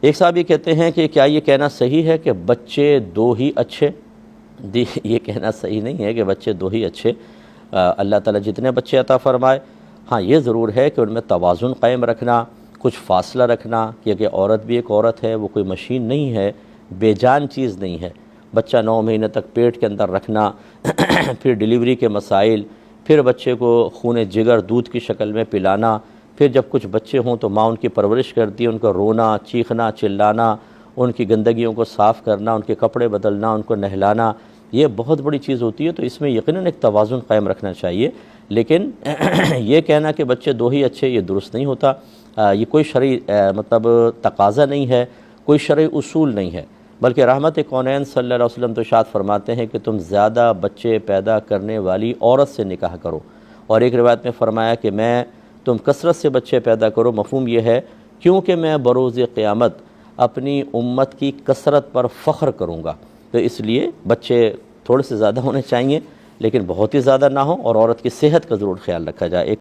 ایک صاحب یہ کہتے ہیں کہ کیا یہ کہنا صحیح ہے کہ بچے دو ہی اچھے؟ یہ کہنا صحیح نہیں ہے کہ بچے دو ہی اچھے، اللہ تعالیٰ جتنے بچے عطا فرمائے، ہاں یہ ضرور ہے کہ ان میں توازن قائم رکھنا، کچھ فاصلہ رکھنا، کیونکہ عورت بھی ایک عورت ہے، وہ کوئی مشین نہیں ہے، بے جان چیز نہیں ہے۔ بچہ 9 مہینے تک پیٹ کے اندر رکھنا، پھر ڈیلیوری کے مسائل، پھر بچے کو خون جگر دودھ کی شکل میں پلانا، پھر جب کچھ بچے ہوں تو ماں ان کی پرورش کرتی ہے، ان کا رونا، چیخنا، چلانا، ان کی گندگیوں کو صاف کرنا، ان کے کپڑے بدلنا، ان کو نہلانا، یہ بہت بڑی چیز ہوتی ہے۔ تو اس میں یقیناً ایک توازن قائم رکھنا چاہیے، لیکن یہ کہنا کہ بچے دو ہی اچھے یہ درست نہیں ہوتا۔ یہ کوئی شرعی مطلب تقاضا نہیں ہے، کوئی شرعی اصول نہیں ہے، بلکہ رحمت کونین صلی اللہ علیہ وسلم تو ارشاد فرماتے ہیں کہ تم زیادہ بچے پیدا کرنے والی عورت سے نکاح کرو، اور ایک روایت میں فرمایا کہ تم کثرت سے بچے پیدا کرو، مفہوم یہ ہے کیونکہ میں بروز قیامت اپنی امت کی کثرت پر فخر کروں گا۔ تو اس لیے بچے تھوڑے سے زیادہ ہونے چاہیے، لیکن بہت ہی زیادہ نہ ہوں، اور عورت کی صحت کا ضرور خیال رکھا جائے۔